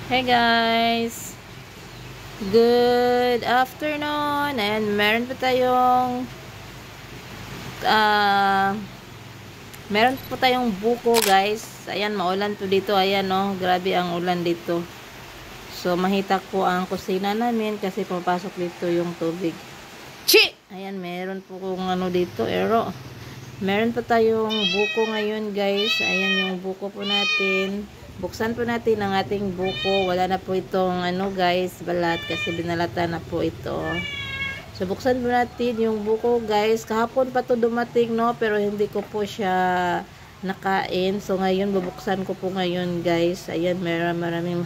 Hey guys! Good afternoon! And meron pa tayong buko guys. Ayan, maulan po dito. Ayan no, grabe ang ulan dito. So mahitak po ang kusina namin kasi pumapasok dito yung tubig. Chi! Ayan, meron po kung ano dito, ero. Meron pa tayong buko ngayon guys. Ayan yung buko po natin. Buksan po natin ang ating buko. Wala na po itong ano guys, balat kasi binalatan na po ito. So buksan po natin yung buko guys. Kahapon pa to dumating no, pero hindi ko po siya nakain. So ngayon bubuksan ko po ngayon guys. Ayan, maraming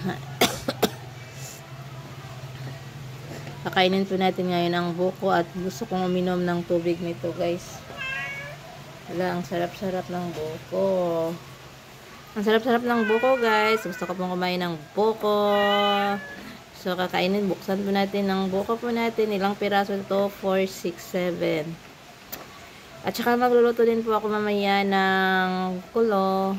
kakainin po natin ngayon ang buko at gusto kong uminom ng tubig nito guys. Wala, ang sarap-sarap ng buko. Ang sarap-sarap ng buko guys. Gusto ko pong kumain ng buko. So kakainin, buksan po natin ng buko po natin. Ilang piraso ito? 4, 6, 7. At saka magluluto din po ako mamaya ng kulo.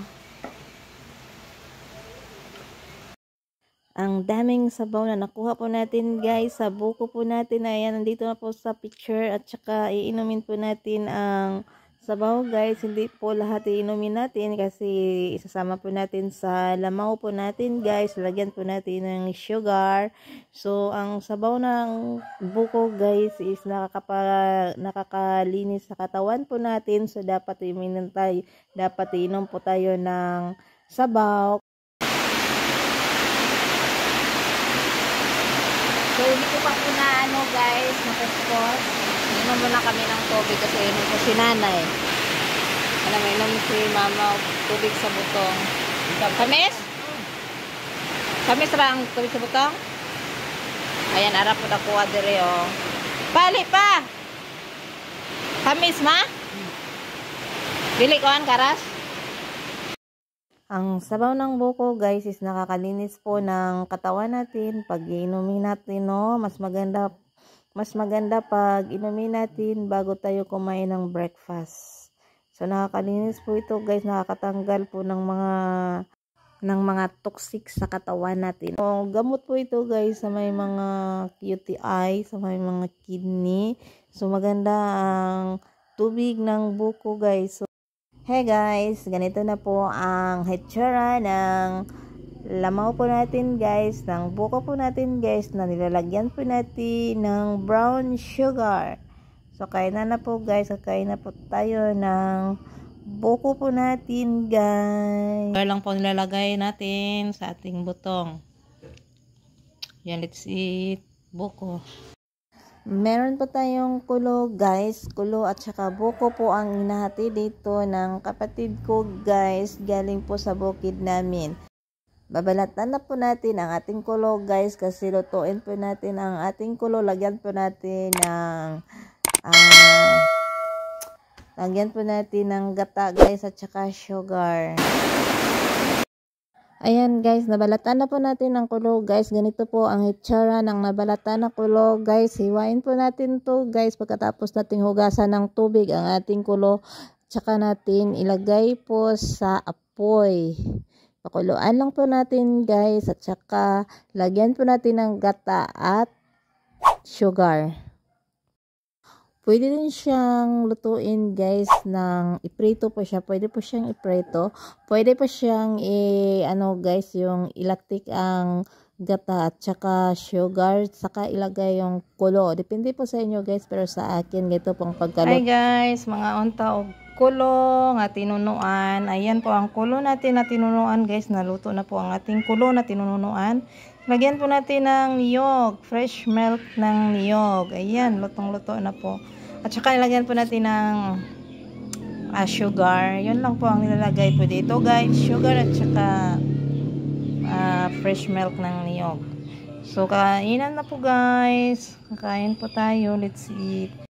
Ang daming sabaw na nakuha po natin guys sa buko po natin. Ayan, nandito na po sa picture. At saka iinumin po natin ang sabaw guys. Hindi po lahat iinumin natin kasi isasama po natin sa lamaw po natin guys. Lagyan po natin ng sugar. So ang sabaw ng buko guys is nakakalinis sa katawan po natin. So dapat iinom po tayo ng sabaw. So hindi ko pa po na ano guys, nakuskos. Inom muna kami ng tubig kasi inom ko si nanay. Alam mo, inom si mama tubig sa butong. Kamis? Kamis ra ang tubig sa butong? Ayan, ara po nakuha dire oh. Bali pa! Kamis ma? Bili ko ang karas? Ang sabaw ng buko guys is nakakalinis po ng katawan natin. Pag inumin natin no, mas maganda pag inumin natin bago tayo kumain ng breakfast. So nakakalinis po ito guys, nakakatanggal po ng mga toxic sa katawan natin. So, gamot po ito guys sa may mga UTI, sa may mga kidney. So maganda ang tubig ng buko guys. So, hey guys, ganito na po ang hitsura ng lamaw po natin guys, ng buko po natin guys, na nilalagyan po natin ng brown sugar. So kain na po guys, kakain na po tayo ng buko po natin guys. Sugar lang po nilalagay natin sa ating butong. Yan, let's eat buko. Meron pa tayong kulo guys, kulo at saka buko po ang hinahati dito ng kapatid ko guys, galing po sa bukid namin. Babalatan na po natin ang ating kulo guys kasi lutuin po natin ang ating kulo. Lagyan po natin ng gata guys at saka sugar. Ayan guys, nabalatan na po natin ang kulo guys. Ganito po ang hitsura ng nabalatan na kulo guys. Hiwain po natin to guys pagkatapos nating hugasan ng tubig ang ating kulo. Tsaka natin ilagay po sa apoy. Pakuluan lang po natin guys at saka lagyan po natin ng gata at sugar. Pwede din siyang lutuin guys ng iprito po siya. Pwede po siyang iprito. Pwede po siyang guys, yung ilaktik ang gata at saka sugar, saka ilagay yung kulo. Depende po sa inyo guys, pero sa akin ganito pong pagkaluto. Hi guys, mga unta og kulo nga tinunuan. Ayan po ang kulo natin na tinunuan guys. Naluto na po ang ating kulo na tinunuan. Lagyan po natin ng niyog, fresh milk ng niyog. Ayan, lutong-luto na po. At saka ilagyan po natin ng sugar. Yun lang po ang nilalagay po dito guys. Sugar at saka fresh milk ng niyog. So, kainan na po guys. Kakain po tayo. Let's eat.